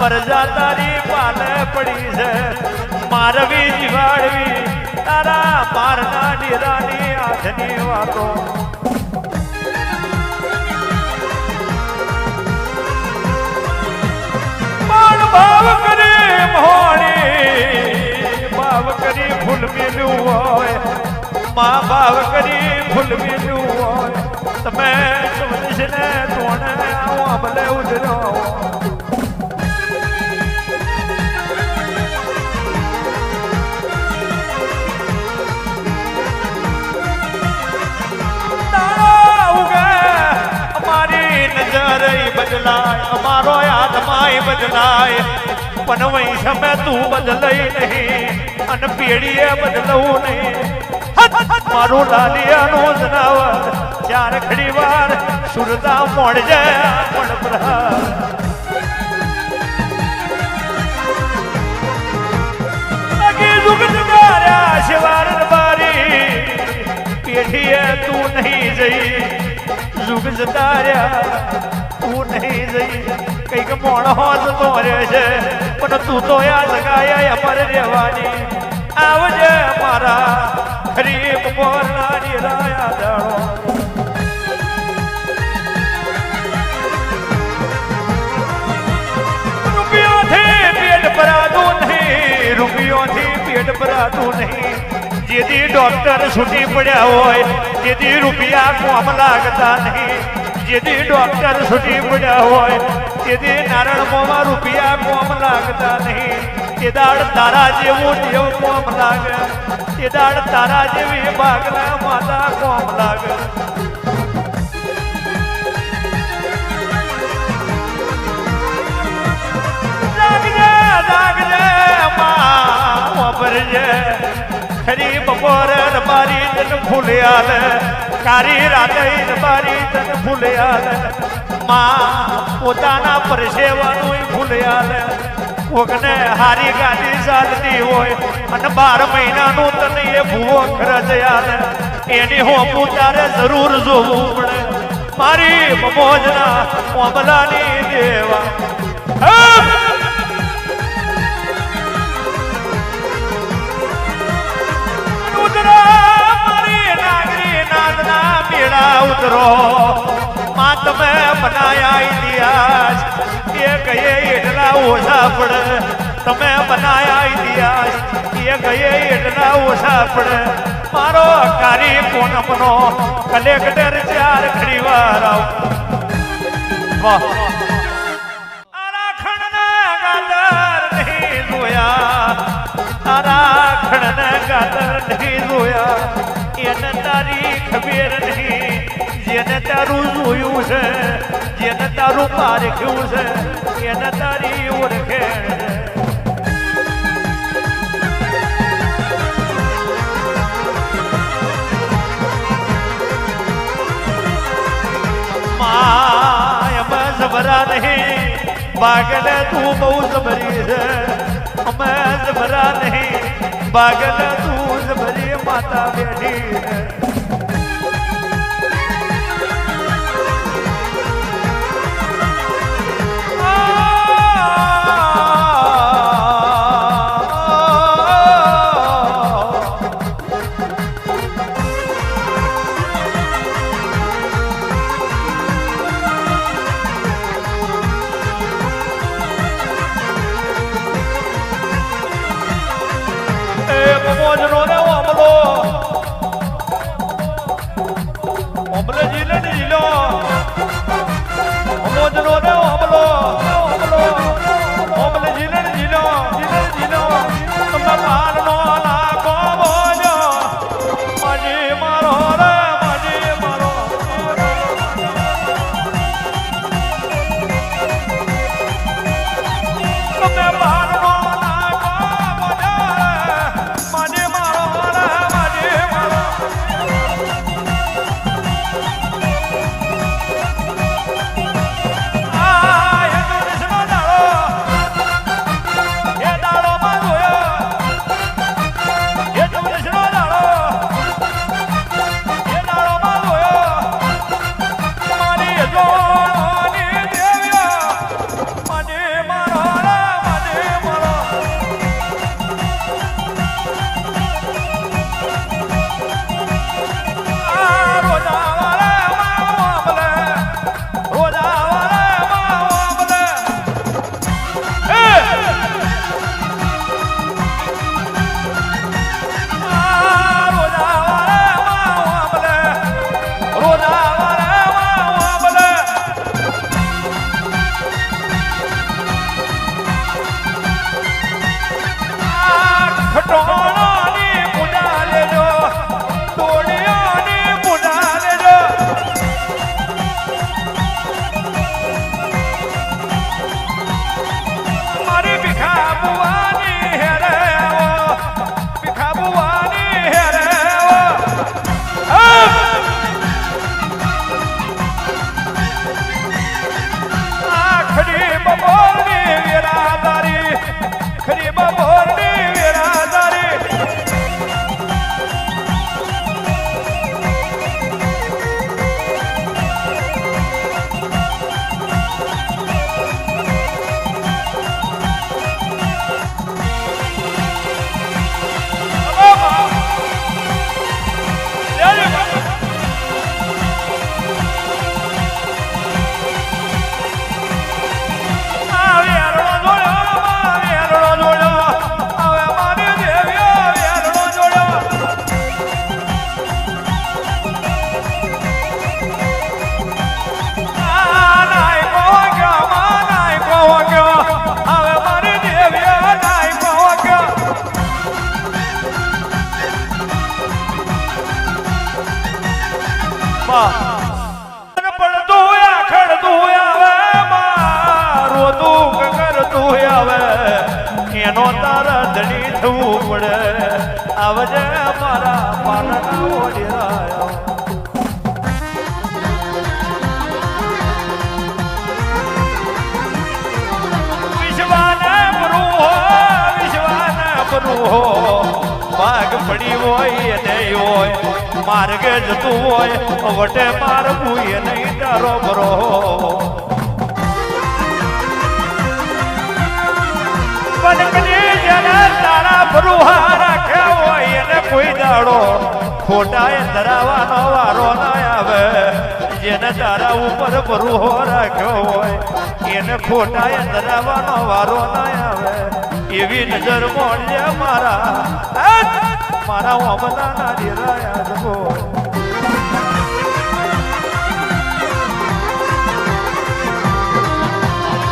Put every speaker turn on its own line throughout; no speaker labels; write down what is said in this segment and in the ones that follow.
પરજા તારી પાલે પડી છે મારવી જીવાડવી તારા મારના ડેરાની હાથની વાતો ભાવ કરી મોડી ભાવ કરી ફૂલ મેલ્યું હોય મા ભાવ કરી ફૂલ મેલ્યું હોય તમે સમજીને તોણે આવો ભલે ઉતરો બદલાય અમારો આત્માય બદલાય પણ વહી સમય તું બદલાઈ નહીં અને પેઢીએ બદલવું નહીં મારું લાલિયાનું જનાવર ચાર ઘડી વાર સુરતા મોડજે પણ પ્રહાર શિવાર બારી પેઢીએ તું નહીં જઈ જુગ જતાર્યા તું નહીં જઈ કઈક મોણો જતો રહે છે પણ તું તો યાદ ગાયા અમર રહેવાની આવજે મારા ખરીફ પોરના નિરાયા દાડો રૂપિયોથી પેટ ભરાતું નહીં રૂપિયોથી પેટ ભરાતું નહીં જેથી ડોક્ટર છૂટી પડ્યા હોય જેથી રૂપિયા કોમ લાગતા નહીં જેથી ડોક્ટર છૂટી પડ્યા હોય તેથી નારાયણ મોમાં રૂપિયા કોમ લાગતા નહીં તે દાડ તારા જેવું દેવ કોમ લાગે તે દાડ તારા જેવી ભાગના માતા કોમ લાગે જાગજે માં વાપરજે ખરી બપોરે બારી તન ફૂલ્યા લે કારી રાતે બારી તન ફૂલ્યા માં પોતાના પરસેવાનું ફૂલ્યા લે કોકને હારી ગાડી ચાલતી હોય અને 12 મહિનાનું તને એ ભૂવો ખર્ચયા લે એની હોપું તારે જરૂર જોવું પડે મારી મોજના કોમલાની દેવા ઉતરો માં તમે બનાયા ઇતિહાસ એ કહીએ એટલા ઓછા પડે તમે બનાયા ઇતિહાસ એ કહીએ એટલા ઓછા પડે મારો કારી કોનમનો કલેક્ટર 4 ઘડી વાર આવ વાહ આરાખણના ગાદર નહીં જોયા આરાખણના ગાદર નહીં જોયા એને તારી ખબર નહીં જેને તારું જોયું છે જેને તારું પારખ્યું છે એને તારી ઓળખે માય બસ ભરા નહીં પાગલ તું બહુ જબરી છે અમે જબરા નહીં પાગલ તું જબરી માતા બેઠી છે એનો તારા ધણી થવું પડે આવજે મારા પાલના ઓડિયા ભાગ પડી હોય નહીં હોય માર્ગે જતું હોય વટે મારવું એ નહીં તારો બરો તારા બરુહા રાખ્યા હોય એને કોઈ દાડો ખોટા એ ધરાવાનો વારો ના આવે જેને તારા ઉપર બરુહો રાખ્યો હોય એને ખોટા એ ધરાવાનો વારો ના આવે એવી નજર મોડજે મારા ઓમલાના ડેરાયા જગો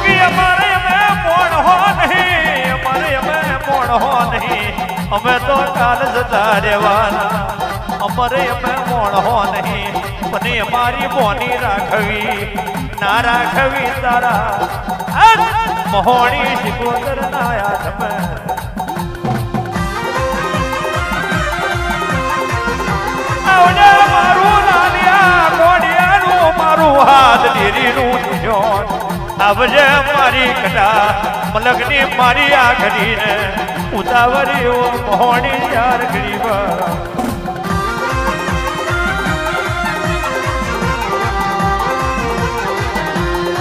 કે અમારે અમે મોણ હો નહીં અમારે અમે મોણ હો નહીં અમે તો કાલ જતા રહેવાના અમારે અમે મોણ હો નહીં પણ અમારી મોની રાખવી ના રાખવી તારા મહોણી શિકોતર નાયા તમે મારું નાલિયા કોડિયાનું મારું હાથ ડેરીનું જોન આવજે મારી કટા મલકની મારી આખરીને ઉતાવળી મહોણી યાર ગરીબ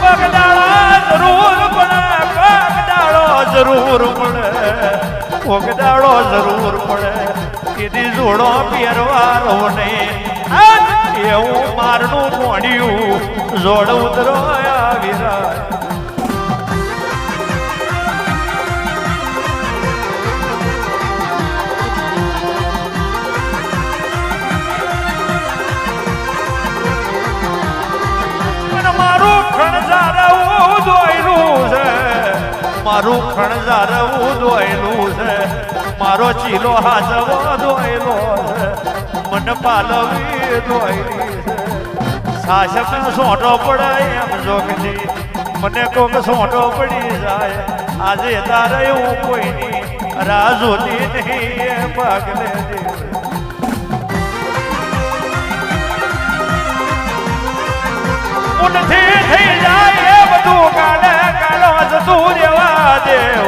પગદાળા જરૂર પડે પગદાળો જરૂર પડે પગદાળો જરૂર પડે કીધી જોડો પહેરવાનો નહીં એવું મારનું મોડ્યું જોડ ઉતરો વિરાય મારું ખણઝારવું દોયલું છે મારું ખણઝારવું દોયલું છે મારો ચીલો હાજવો દોયલો છે મન પાલવી દોયલી છે સાસમાં સોંટો પડે એમ જોગજી મને કોક સોંટો પડી જાય આજે તારે એવું કોઈની રાહ જોતી નહીં પાગલે ઉનથી થઈ જાય એ બધું કાલે કાલો જતું રેવા દેવ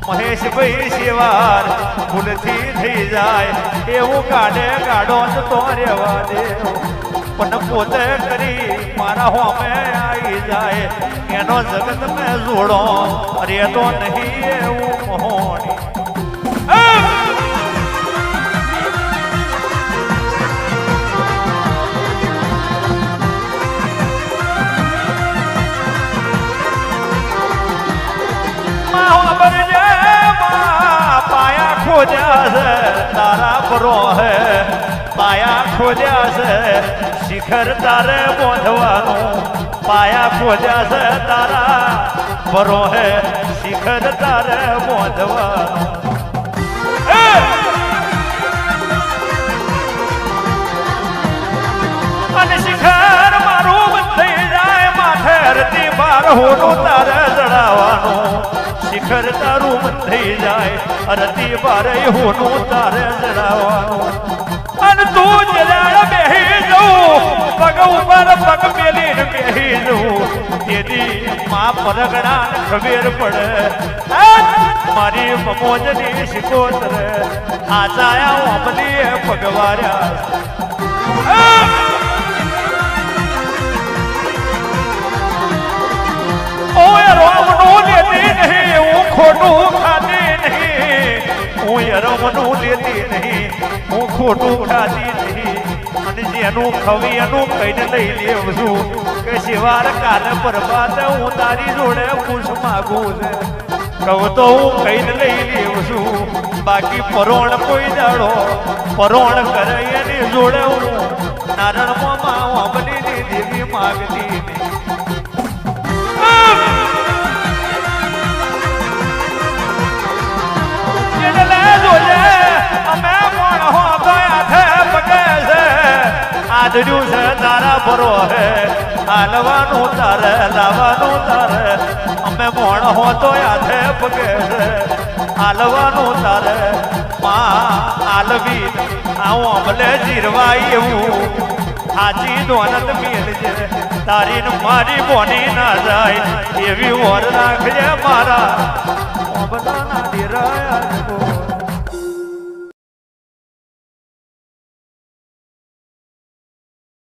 મહેશભાઈ શિવાર ભૂલથી થઈ જાય એવું કાઢે કાઢો જતો રેવા દેવ પણ પોતે કરી મારા હોમે આવી જાય એનો જગત મેં જોડો અરે તો નહીં એવું મોહણી ખોજ્યા છે તારા પરો હે પાયા ખોજ્યા છે શિખર તારે બોંધવાનું પાયા ખોજ્યા છે તારા પરો હે શિખર તારે બોંધવાનું અને શિખર મારું થઈ જાય માથે રતી બાર હોનું તારે જડાવવાનું શિખર તારું થઈ જાય અરતી બારે હોનું તારે જડાવવાનું અને તું જરા બેહી જવું પગ ઉપર પગ મેલીને બેહી જવું તેથી માં પરગડા ખબર પડે મારી મમોજની શિકોતર આચાયા ઓમલીએ પગવાર્યા ઓય રોમનું લેતી નહીં હું ખોટું ખાતી નહીં હું રમનું લેતી નહીં હું ખોટું ખાતી નહીં અને જેનું ખવી એનું કહીને લઈ લેવ છું કે શિવાર કાલે પરબાદ હું તારી જોડે પૂછ માગું છે કહું તો હું કહીને લઈ લેવ છું બાકી પરોણ કોઈ દાડો પરોણ કરે એની જોડે હું નારણમાં અમલીની દેવી માગતી નહીં અમે પણ હો ગયા છે પગે છે આદર્યું છે તારા ભરો હે હાલવાનું તારે લાવવાનું તારે અમે મોણ હો તો યાદે પગે હાલવાનું તારે માં આલવી આવું અમલે જીરવાય એવું હાજી દોનત મેલજે તારી ને મારી બોની ના જાય એવી ઓર રાખજે મારા અમલાના દિરાયા